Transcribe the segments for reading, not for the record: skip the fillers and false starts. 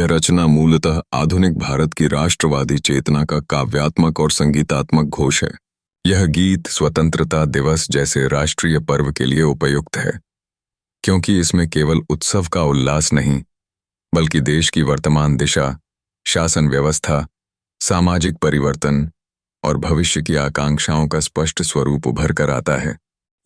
यह रचना मूलतः आधुनिक भारत की राष्ट्रवादी चेतना का काव्यात्मक और संगीतात्मक घोष है। यह गीत स्वतंत्रता दिवस जैसे राष्ट्रीय पर्व के लिए उपयुक्त है, क्योंकि इसमें केवल उत्सव का उल्लास नहीं, बल्कि देश की वर्तमान दिशा, शासन व्यवस्था, सामाजिक परिवर्तन और भविष्य की आकांक्षाओं का स्पष्ट स्वरूप उभर कर आता है।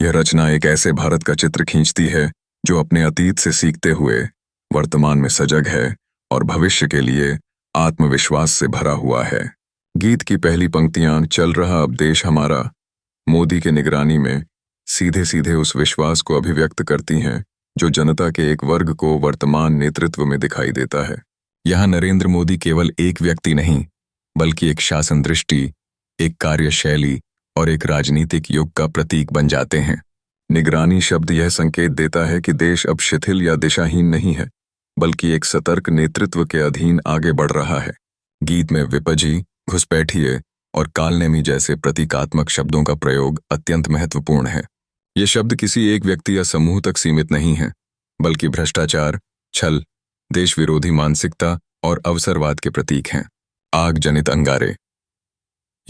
यह रचना एक ऐसे भारत का चित्र खींचती है जो अपने अतीत से सीखते हुए वर्तमान में सजग है और भविष्य के लिए आत्मविश्वास से भरा हुआ है। गीत की पहली पंक्तियां "चल रहा अब देश हमारा" मोदी के निगरानी में सीधे सीधे उस विश्वास को अभिव्यक्त करती हैं जो जनता के एक वर्ग को वर्तमान नेतृत्व में दिखाई देता है। यहाँ नरेंद्र मोदी केवल एक व्यक्ति नहीं, बल्कि एक शासन दृष्टि, एक कार्यशैली और एक राजनीतिक युग का प्रतीक बन जाते हैं। निगरानी शब्द यह संकेत देता है कि देश अब शिथिल या दिशाहीन नहीं है, बल्कि एक सतर्क नेतृत्व के अधीन आगे बढ़ रहा है। गीत में विपजी, घुसपैठिए और कालनेमी जैसे प्रतीकात्मक शब्दों का प्रयोग अत्यंत महत्वपूर्ण है। ये शब्द किसी एक व्यक्ति या समूह तक सीमित नहीं हैं, बल्कि भ्रष्टाचार, छल, देश विरोधी मानसिकता और अवसरवाद के प्रतीक हैं। आग जनित अंगारे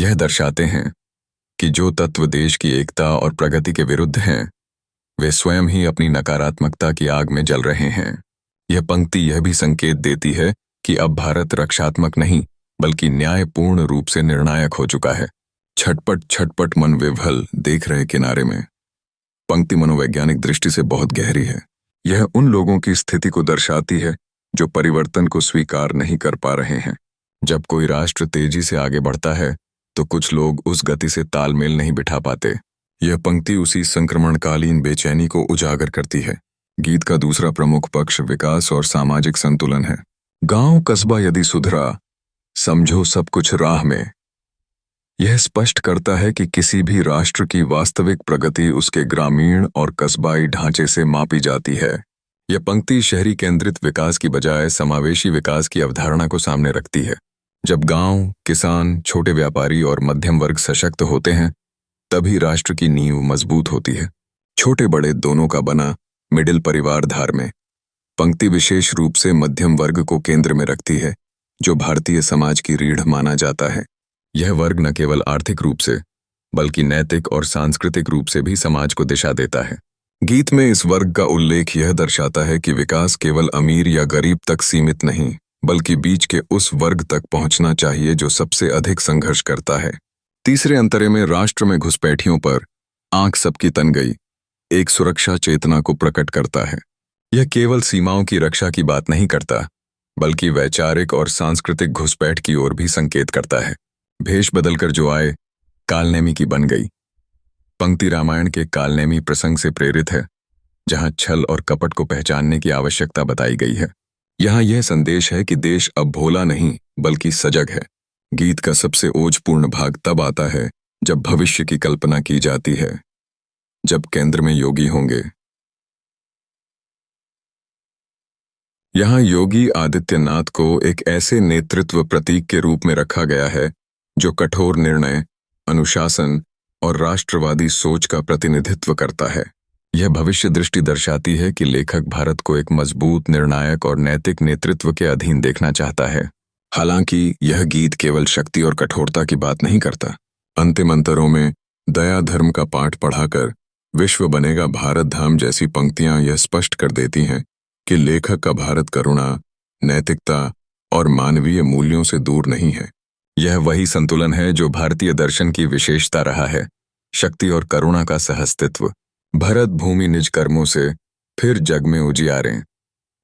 यह दर्शाते हैं कि जो तत्व देश की एकता और प्रगति के विरुद्ध हैं, वे स्वयं ही अपनी नकारात्मकता की आग में जल रहे हैं। यह पंक्ति यह भी संकेत देती है कि अब भारत रक्षात्मक नहीं, बल्कि न्यायपूर्ण रूप से निर्णायक हो चुका है। छटपट छटपट मन विह्वल देख रहे किनारे में पंक्ति मनोवैज्ञानिक दृष्टि से बहुत गहरी है। यह उन लोगों की स्थिति को दर्शाती है जो परिवर्तन को स्वीकार नहीं कर पा रहे हैं। जब कोई राष्ट्र तेजी से आगे बढ़ता है तो कुछ लोग उस गति से तालमेल नहीं बिठा पाते। यह पंक्ति उसी संक्रमणकालीन बेचैनी को उजागर करती है। गीत का दूसरा प्रमुख पक्ष विकास और सामाजिक संतुलन है। गांव कस्बा यदि सुधरा, समझो सब कुछ राह में। यह स्पष्ट करता है कि किसी भी राष्ट्र की वास्तविक प्रगति उसके ग्रामीण और कस्बाई ढांचे से मापी जाती है। यह पंक्ति शहरी केंद्रित विकास की बजाय समावेशी विकास की अवधारणा को सामने रखती है। जब गांव, किसान, छोटे व्यापारी और मध्यम वर्ग सशक्त होते हैं, तभी राष्ट्र की नींव मजबूत होती है। छोटे बड़े दोनों का बना मिडिल परिवार धार में पंक्ति विशेष रूप से मध्यम वर्ग को केंद्र में रखती है, जो भारतीय समाज की रीढ़ माना जाता है। यह वर्ग न केवल आर्थिक रूप से, बल्कि नैतिक और सांस्कृतिक रूप से भी समाज को दिशा देता है। गीत में इस वर्ग का उल्लेख यह दर्शाता है कि विकास केवल अमीर या गरीब तक सीमित नहीं, बल्कि बीच के उस वर्ग तक पहुंचना चाहिए जो सबसे अधिक संघर्ष करता है। तीसरे अंतरे में राष्ट्र में घुसपैठियों पर आंख सबकी तन गई एक सुरक्षा चेतना को प्रकट करता है। यह केवल सीमाओं की रक्षा की बात नहीं करता, बल्कि वैचारिक और सांस्कृतिक घुसपैठ की ओर भी संकेत करता है। भेष बदलकर जो आए, कालनेमी की बन गई पंक्ति रामायण के कालनेमी प्रसंग से प्रेरित है, जहां छल और कपट को पहचानने की आवश्यकता बताई गई है। यहाँ यह संदेश है कि देश अब भोला नहीं, बल्कि सजग है। गीत का सबसे ओजपूर्ण भाग तब आता है जब भविष्य की कल्पना की जाती है, जब केंद्र में योगी होंगे। यहाँ योगी आदित्यनाथ को एक ऐसे नेतृत्व प्रतीक के रूप में रखा गया है जो कठोर निर्णय, अनुशासन और राष्ट्रवादी सोच का प्रतिनिधित्व करता है। यह भविष्य दृष्टि दर्शाती है कि लेखक भारत को एक मजबूत, निर्णायक और नैतिक नेतृत्व के अधीन देखना चाहता है। हालांकि यह गीत केवल शक्ति और कठोरता की बात नहीं करता। अंतिम अंतरों में दया धर्म का पाठ पढ़ाकर विश्व बनेगा भारत धाम जैसी पंक्तियां यह स्पष्ट कर देती हैं कि लेखक का भारत करुणा, नैतिकता और मानवीय मूल्यों से दूर नहीं है। यह वही संतुलन है जो भारतीय दर्शन की विशेषता रहा है, शक्ति और करुणा का सहअस्तित्व। भरत भूमि निज कर्मों से, फिर जग में उजियारें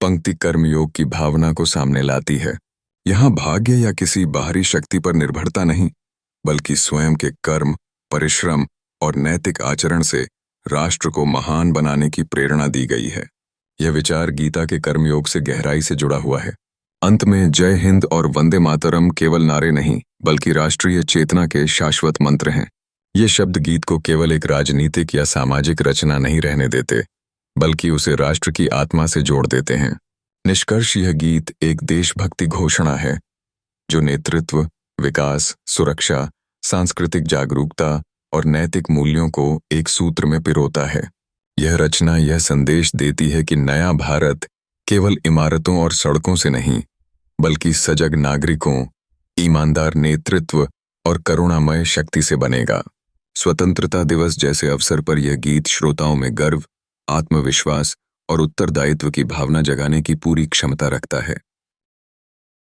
पंक्ति कर्मयोग की भावना को सामने लाती है। यहाँ भाग्य या किसी बाहरी शक्ति पर निर्भरता नहीं, बल्कि स्वयं के कर्म, परिश्रम और नैतिक आचरण से राष्ट्र को महान बनाने की प्रेरणा दी गई है। यह विचार गीता के कर्मयोग से गहराई से जुड़ा हुआ है। अंत में जय हिंद और वंदे मातरम केवल नारे नहीं, बल्कि राष्ट्रीय चेतना के शाश्वत मंत्र हैं। ये शब्द गीत को केवल एक राजनीतिक या सामाजिक रचना नहीं रहने देते, बल्कि उसे राष्ट्र की आत्मा से जोड़ देते हैं। निष्कर्ष, यह गीत एक देशभक्ति घोषणा है जो नेतृत्व, विकास, सुरक्षा, सांस्कृतिक जागरूकता और नैतिक मूल्यों को एक सूत्र में पिरोता है। यह रचना यह संदेश देती है कि नया भारत केवल इमारतों और सड़कों से नहीं, बल्कि सजग नागरिकों, ईमानदार नेतृत्व और करुणामय शक्ति से बनेगा। स्वतंत्रता दिवस जैसे अवसर पर यह गीत श्रोताओं में गर्व, आत्मविश्वास और उत्तरदायित्व की भावना जगाने की पूरी क्षमता रखता है।